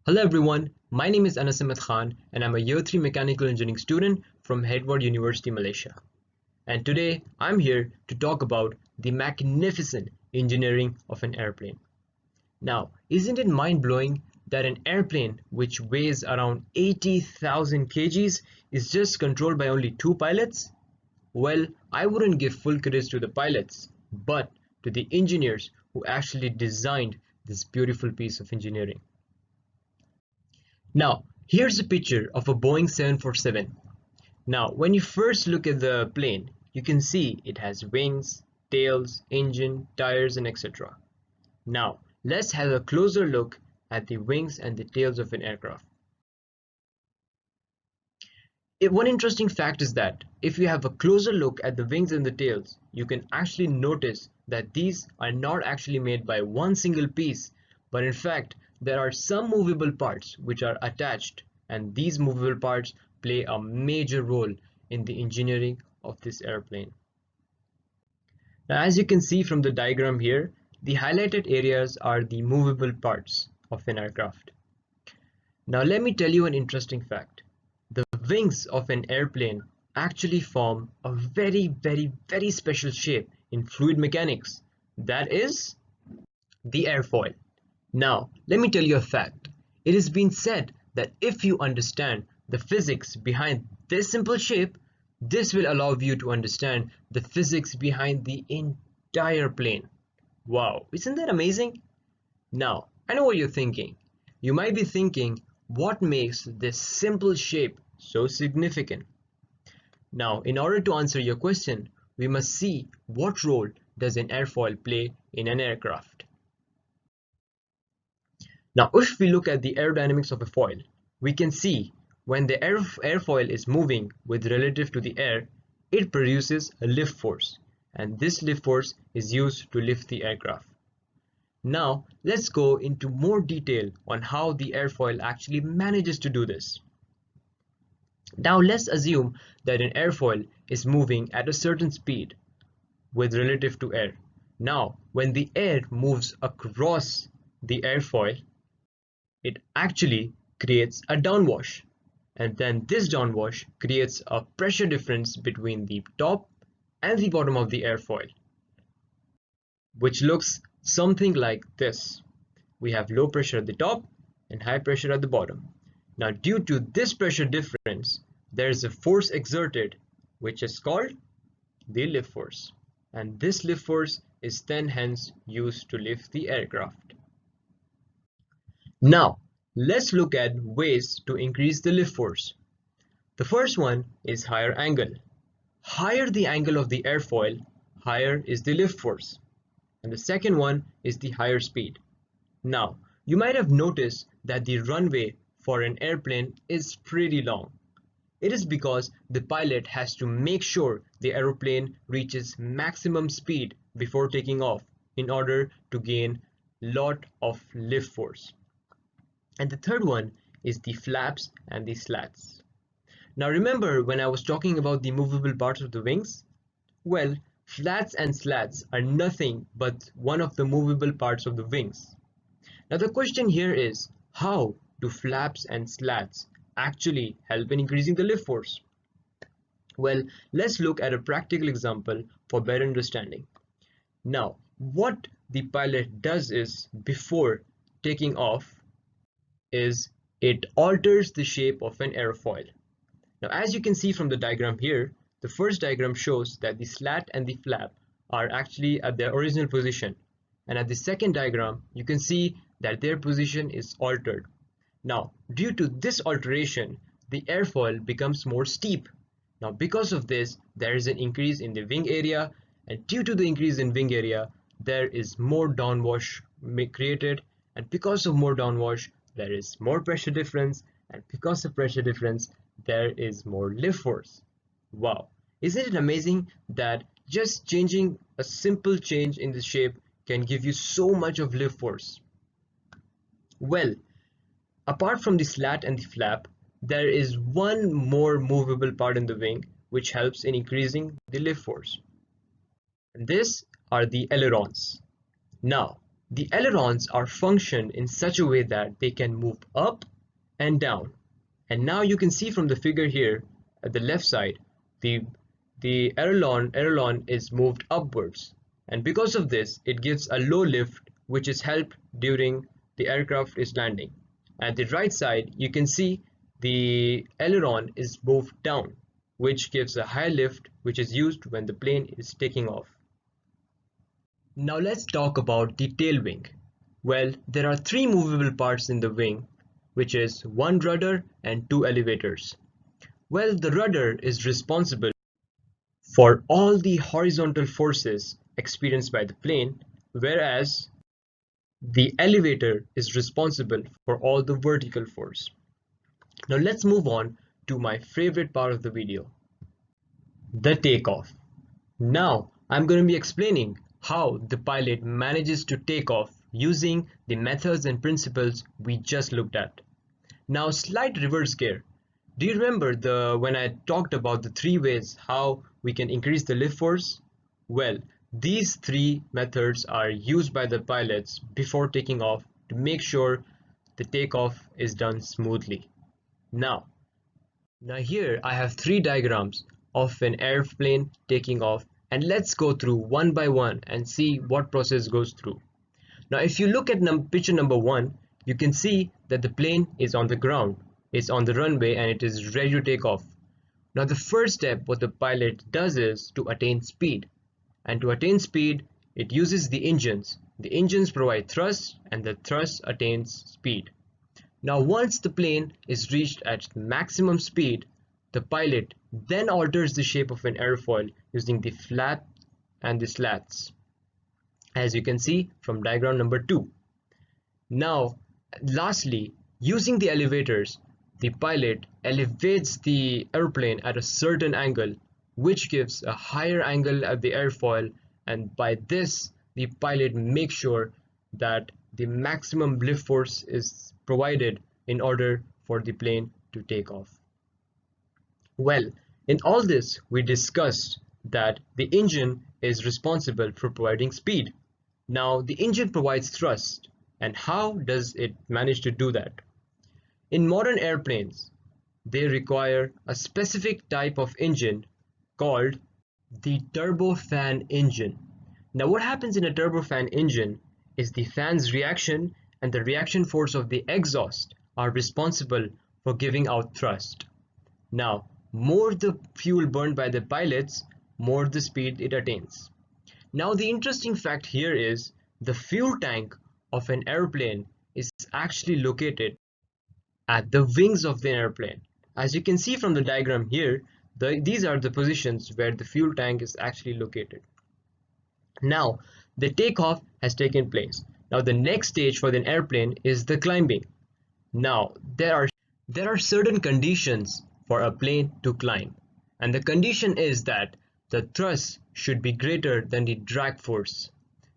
Hello everyone, my name is Ahmad and I'm a Year 3 Mechanical Engineering student from Edward University, Malaysia. And today I'm here to talk about the magnificent engineering of an airplane. Now, isn't it mind-blowing that an airplane which weighs around 80,000 kgs is just controlled by only 2 pilots? Well, I wouldn't give full credit to the pilots, but to the engineers who actually designed this beautiful piece of engineering. Now, here's a picture of a Boeing 747. Now, when you first look at the plane, you can see it has wings, tails, engine, tires, and etc. Now, let's have a closer look at the wings and the tails of an aircraft. One interesting fact is that if you have a closer look at the wings and the tails, you can actually notice that these are not actually made by one single piece, but in fact, there are some movable parts which are attached, and these movable parts play a major role in the engineering of this airplane. Now, as you can see from the diagram here, the highlighted areas are the movable parts of an aircraft. Now, let me tell you an interesting fact. The wings of an airplane actually form a very special shape in fluid mechanics. That is the airfoil. Now, let me tell you a fact. It has been said that if you understand the physics behind this simple shape, this will allow you to understand the physics behind the entire plane. Wow, isn't that amazing? Now, I know what you're thinking. You might be thinking, what makes this simple shape so significant? Now, in order to answer your question, we must see what role does an airfoil play in an aircraft. Now, if we look at the aerodynamics of a foil, we can see when the airfoil is moving with relative to the air, it produces a lift force, and this lift force is used to lift the aircraft. Now, let's go into more detail on how the airfoil actually manages to do this. Now, let's assume that an airfoil is moving at a certain speed with relative to air. Now, when the air moves across the airfoil, it actually creates a downwash, and then this downwash creates a pressure difference between the top and the bottom of the airfoil, which looks something like this. We have low pressure at the top and high pressure at the bottom. Now, due to this pressure difference, there is a force exerted which is called the lift force, and this lift force is then hence used to lift the aircraft. Now, let's look at ways to increase the lift force. The first one is higher angle. Higher the angle of the airfoil, higher is the lift force. And the second one is the higher speed. Now, you might have noticed that the runway for an airplane is pretty long. It is because the pilot has to make sure the aeroplane reaches maximum speed before taking off in order to gain a lot of lift force. And the third one is the flaps and the slats. Now, remember when I was talking about the movable parts of the wings? Well, flaps and slats are nothing but one of the movable parts of the wings. Now, the question here is, how do flaps and slats actually help in increasing the lift force? Well, let's look at a practical example for better understanding. Now, what the pilot does is, before taking off, is it alters the shape of an airfoil. Now, as you can see from the diagram here, the first diagram shows that the slat and the flap are actually at their original position, and at the second diagram you can see that their position is altered. Now, due to this alteration, the airfoil becomes more steep. Now, because of this, there is an increase in the wing area, and due to the increase in wing area, there is more downwash created, and because of more downwash, there is more pressure difference, and because of pressure difference, there is more lift force. Wow, isn't it amazing that just changing a simple change in the shape can give you so much of lift force? Well, apart from the slat and the flap, there is one more movable part in the wing which helps in increasing the lift force. And these are the ailerons. Now, The ailerons are functioned in such a way that they can move up and down. And now you can see from the figure here at the left side, the aileron is moved upwards. And because of this, it gives a low lift which is helped during the aircraft is landing. At the right side, you can see the aileron is moved down, which gives a high lift which is used when the plane is taking off. Now let's talk about the tail wing. Well, there are three movable parts in the wing, which is one rudder and two elevators. Well, the rudder is responsible for all the horizontal forces experienced by the plane, whereas the elevator is responsible for all the vertical force. Now let's move on to my favorite part of the video, the takeoff. Now I'm going to be explaining how the pilot manages to take off using the methods and principles we just looked at. Now slight reverse gear. Do you remember when I talked about the three ways how we can increase the lift force? Well, these three methods are used by the pilots before taking off to make sure the takeoff is done smoothly. Now here I have three diagrams of an airplane taking off, and let's go through one by one and see what process goes through. Now if you look at picture number 1, you can see that the plane is on the ground, it's on the runway, and it is ready to take off. Now the first step what the pilot does is to attain speed, and to attain speed it uses the engines. The engines provide thrust and the thrust attains speed. Now once the plane is reached at maximum speed, the pilot then alters the shape of an airfoil using the flap and the slats, as you can see from diagram number 2. Now lastly, using the elevators, the pilot elevates the airplane at a certain angle, which gives a higher angle at the airfoil, and by this the pilot makes sure that the maximum lift force is provided in order for the plane to take off. Well, in all this we discussed that the engine is responsible for providing speed. Now the engine provides thrust, and how does it manage to do that? In modern airplanes, they require a specific type of engine called the turbofan engine. Now what happens in a turbofan engine is the fan's reaction and the reaction force of the exhaust are responsible for giving out thrust. Now, more the fuel burned by the pilots, more the speed it attains. Now the interesting fact here is the fuel tank of an airplane is actually located at the wings of the airplane. As you can see from the diagram here, these are the positions where the fuel tank is actually located. Now the takeoff has taken place. Now the next stage for the airplane is the climbing. Now there are certain conditions for a plane to climb, and the condition is that the thrust should be greater than the drag force.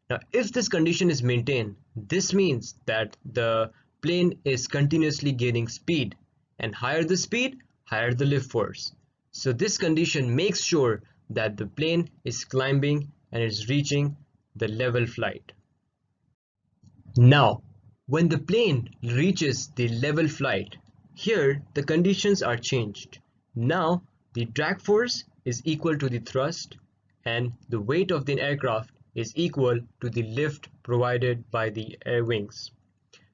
Now if this condition is maintained, this means that the plane is continuously gaining speed, and higher the speed, higher the lift force. So this condition makes sure that the plane is climbing and is reaching the level flight. Now when the plane reaches the level flight, here the conditions are changed. Now the drag force is equal to the thrust, and the weight of the aircraft is equal to the lift provided by the air wings.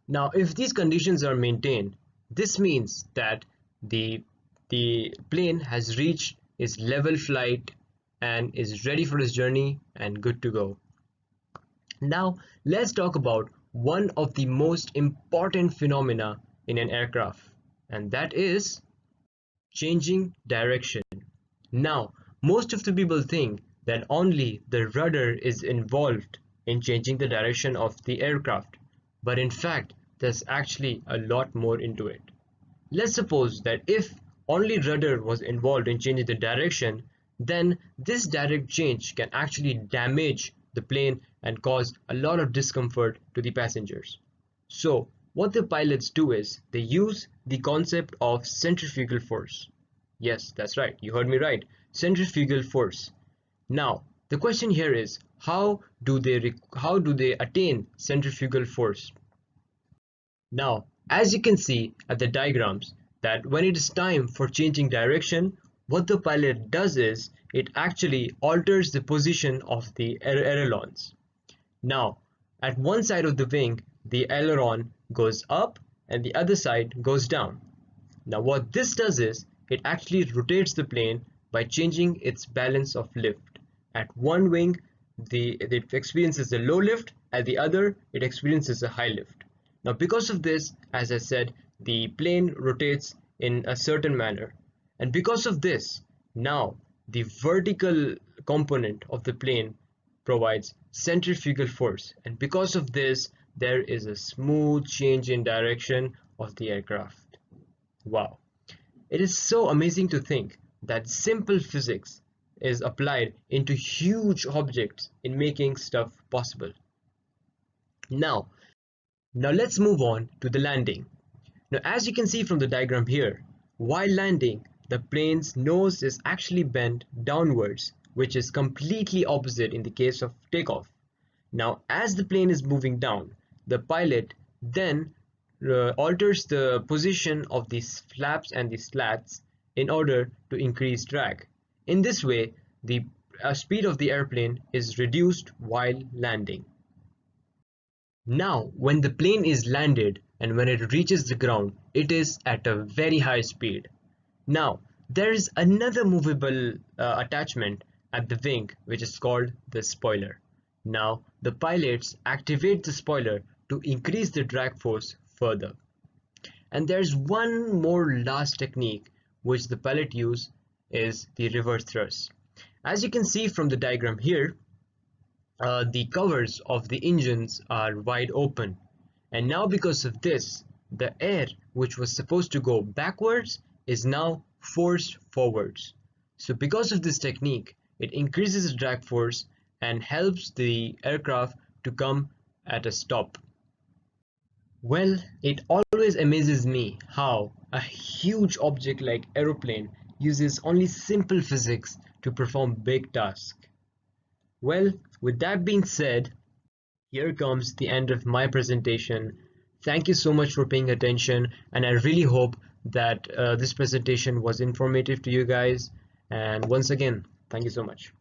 Now if these conditions are maintained, this means that the plane has reached its level flight and is ready for its journey and good to go. Now let's talk about one of the most important phenomena in an aircraft, and that is changing direction. Now most of the people think that only the rudder is involved in changing the direction of the aircraft, but in fact there's actually a lot more into it. Let's suppose that if only rudder was involved in changing the direction, then this direct change can actually damage the plane and cause a lot of discomfort to the passengers. So what the pilots do is they use the concept of centrifugal force. Yes, that's right, you heard me right, centrifugal force. Now the question here is, how do they attain centrifugal force? Now, as you can see at the diagrams, that when it is time for changing direction, what the pilot does is it actually alters the position of the ailerons. Now, at one side of the wing, the aileron goes up and the other side goes down. Now, what this does is it actually rotates the plane by changing its balance of lift. At one wing, it experiences a low lift, at the other, it experiences a high lift. Now, because of this, as I said, the plane rotates in a certain manner. And because of this, now the vertical component of the plane provides centrifugal force. And because of this, there is a smooth change in direction of the aircraft. Wow. It is so amazing to think that simple physics is applied into huge objects in making stuff possible. Now let's move on to the landing. Now, as you can see from the diagram here, while landing, the plane's nose is actually bent downwards, which is completely opposite in the case of takeoff. Now, as the plane is moving down, the pilot then alters the position of these flaps and the slats in order to increase drag. In this way, the speed of the airplane is reduced while landing. Now, when the plane is landed and when it reaches the ground, it is at a very high speed. Now, there is another movable attachment at the wing which is called the spoiler. Now, the pilots activate the spoiler to increase the drag force further. And there's one more last technique which the pilot use is the reverse thrust. As you can see from the diagram here, the covers of the engines are wide open, and now because of this, the air which was supposed to go backwards is now forced forwards. So because of this technique, it increases the drag force and helps the aircraft to come at a stop. Well, it always amazes me how a huge object like aeroplane uses only simple physics to perform big tasks. Well, with that being said, here comes the end of my presentation. Thank you so much for paying attention, and I really hope that this presentation was informative to you guys. And once again, thank you so much.